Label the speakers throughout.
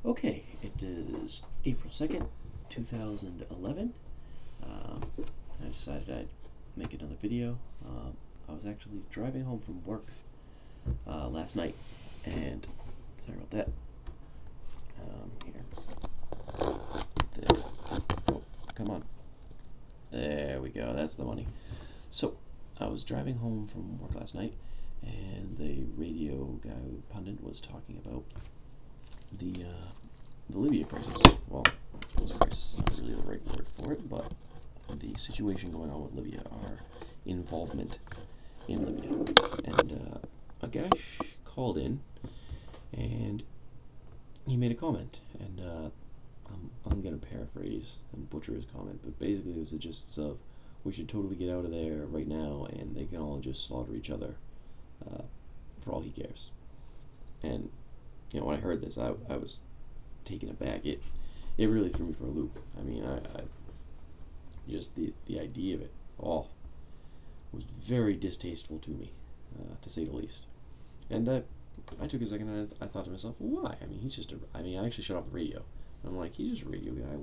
Speaker 1: Okay, it is April 2nd, 2011. I decided I'd make another video. I was actually driving home from work last night, and sorry about that. Here. There. Oh, come on. There we go, that's the money. So, I was driving home from work last night, and the radio guy, pundit, was talking about the Libya crisis. Well, I suppose crisis is not really the right word for it, but the situation going on with Libya, our involvement in Libya. And a guy called in, and he made a comment, and I'm going to paraphrase and butcher his comment, but basically it was the gist of, we should totally get out of there right now, and they can all just slaughter each other for all he cares. And you know, when I heard this, I was taken aback. It really threw me for a loop. I mean, I just the idea of it all was very distasteful to me, to say the least. And I took a second and I thought to myself, well, why? I mean, he's just I actually shut off the radio. I'm like, he's just a radio guy.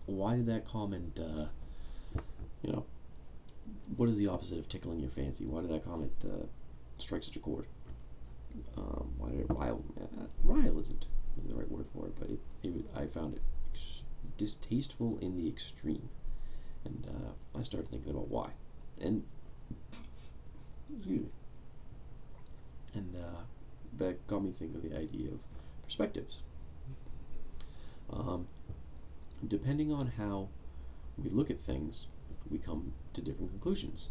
Speaker 1: Why did that comment, you know, what is the opposite of tickling your fancy? Why did that comment strike such a chord? Why did it rile? Rile isn't the right word for it, but I found it distasteful in the extreme, and I started thinking about why, and excuse me, and that got me thinking of the idea of perspectives. Depending on how we look at things, we come to different conclusions.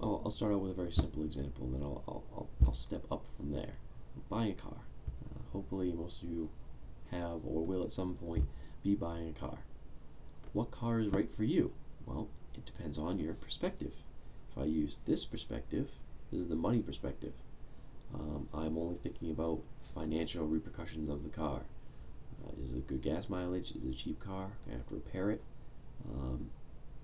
Speaker 1: I'll start out with a very simple example, and then I'll step up from there. Buying a car. Hopefully most of you have or will at some point be buying a car. What car is right for you? Well, it depends on your perspective. If I use this perspective, this is the money perspective. I'm only thinking about financial repercussions of the car. Is it good gas mileage? Is it a cheap car? I have to repair it.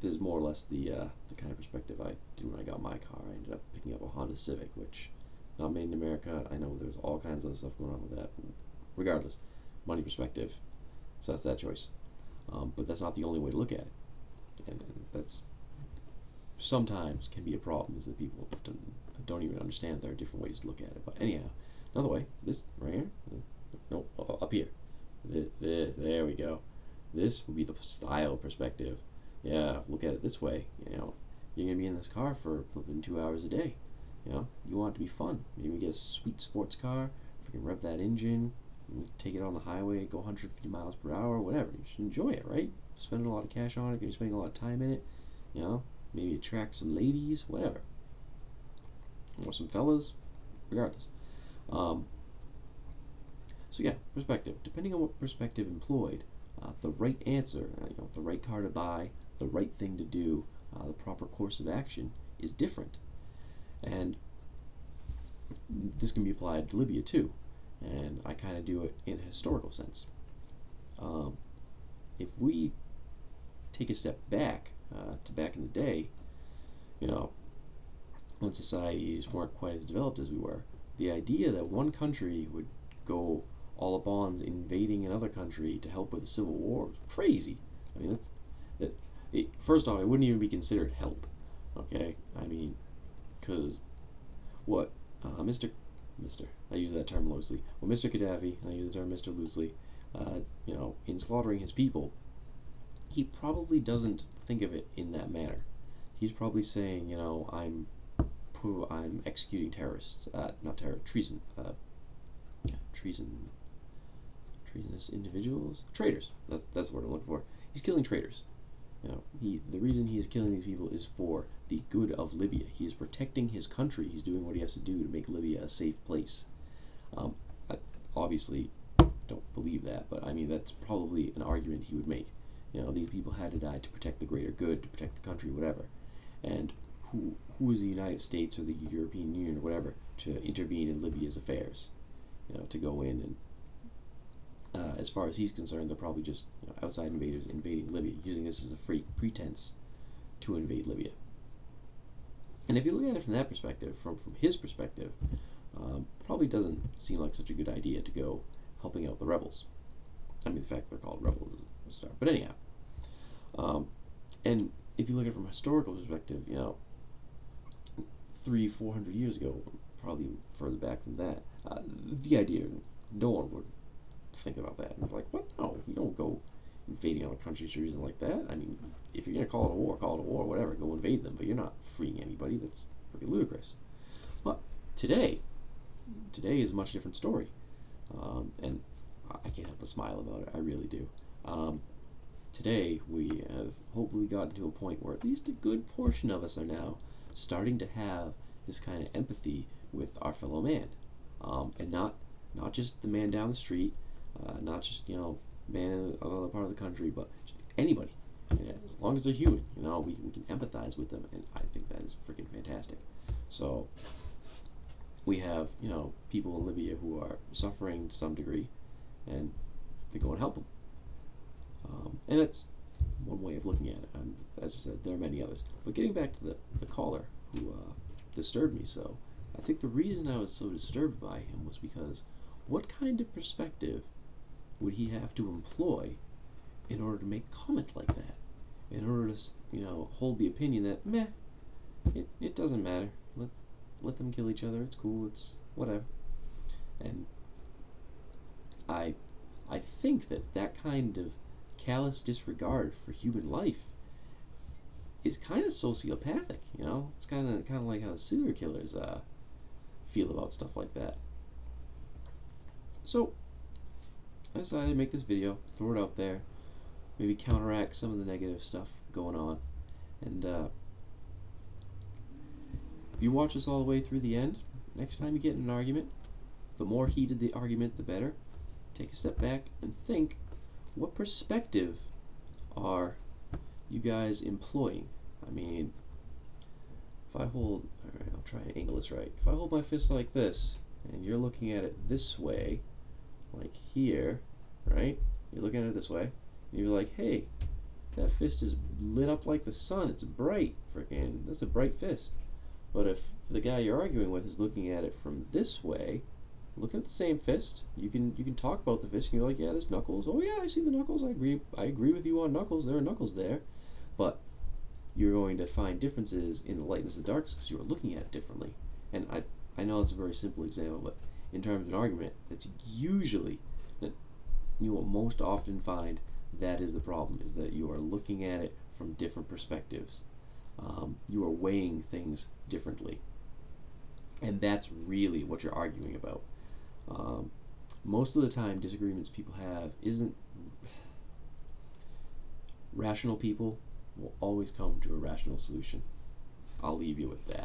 Speaker 1: This is more or less the kind of perspective I did when I got my car. I ended up picking up a Honda Civic, which not made in America. I know there's all kinds of stuff going on with that. Regardless, money perspective. So that's that choice. But that's not the only way to look at it, and that's sometimes can be a problem. Is that people don't even understand there are different ways to look at it. But anyhow, another way. This right here. No, up here. There we go. This would be the style perspective. Yeah, look at it this way. You know, you're gonna be in this car for flipping 2 hours a day. You know, you want it to be fun. Maybe get a sweet sports car. Freaking rev that engine, take it on the highway, go 150 miles per hour, whatever. You should enjoy it, right? Spending a lot of cash on it. You're spending a lot of time in it. You know, maybe attract some ladies, whatever, or some fellas. Regardless. So yeah, perspective. Depending on what perspective employed, the right answer, you know, the right car to buy, the right thing to do, the proper course of action is different. And this can be applied to Libya too. And I kind of do it in a historical sense. If we take a step back to back in the day, you know, when societies weren't quite as developed as we were, the idea that one country would go all up on invading another country to help with a civil war was crazy. I mean, first off, it wouldn't even be considered help. Okay, I mean, because what Mr. I use that term loosely. Well, Mr. Gaddafi, I use the term Mr. loosely. You know, in slaughtering his people, he probably doesn't think of it in that manner. He's probably saying, you know, I'm executing terrorists, not treasonous individuals, traitors. That's what I'm looking for. He's killing traitors. You know, the reason he is killing these people is for the good of Libya. He is protecting his country. He's doing what he has to do to make Libya a safe place. I obviously don't believe that, but I mean that's probably an argument he would make. You know, these people had to die to protect the greater good, to protect the country, whatever. And who is the United States or the European Union or whatever to intervene in Libya's affairs? You know, to go in and as far as he's concerned, they're probably just, you know, outside invaders invading Libya, using this as a free pretense to invade Libya. And if you look at it from that perspective, from his perspective, probably doesn't seem like such a good idea to go helping out the rebels. I mean, the fact they're called rebels is a start. But anyhow, and if you look at it from a historical perspective, 300-400 years ago, probably further back than that, the idea, no one would think about that. And like, what? No, you don't go invading other countries for a reason like that. I mean, if you're gonna call it a war, whatever, go invade them. But you're not freeing anybody. That's freaking ludicrous. But today is a much different story, and I can't help but smile about it. I really do. Today we have hopefully gotten to a point where at least a good portion of us are now starting to have this kind of empathy with our fellow man, and not just the man down the street, not just man in another part of the country, but just anybody. And as long as they're human, we can empathize with them, and I think that is freaking fantastic. So we have people in Libya who are suffering to some degree, and they go and help them. And that's one way of looking at it. And as I said, there are many others. But getting back to the caller who disturbed me so, I think the reason I was so disturbed by him was because what kind of perspective would he have to employ in order to make a comment like that? In order to, hold the opinion that, meh, it doesn't matter. Let them kill each other. It's cool. It's whatever. And I think that kind of callous disregard for human life is kind of sociopathic. It's kind of like how the serial killers feel about stuff like that. So I decided to make this video, throw it out there, maybe counteract some of the negative stuff going on. And if you watch this all the way through the end, next time you get in an argument, the more heated the argument, the better. Take a step back and think, what perspective are you guys employing? I mean, if I hold, alright, I'll try and angle this right. If I hold my fist like this, and you're looking at it this way, like here, right? You're looking at it this way, and you're like, hey, that fist is lit up like the sun. It's bright. Freaking, that's a bright fist. But if the guy you're arguing with is looking at it from this way, looking at the same fist, you can talk about the fist, and you're like, yeah, there's knuckles. Oh yeah, I see the knuckles. I agree with you on knuckles. There are knuckles there. But you're going to find differences in the lightness and darkness because you are looking at it differently. And I know it's a very simple example, but in terms of an argument, that's usually, you will most often find that is the problem, is that you are looking at it from different perspectives. You are weighing things differently. And that's really what you're arguing about. Most of the time, disagreements people have isn't... Rational people will always come to a rational solution. I'll leave you with that.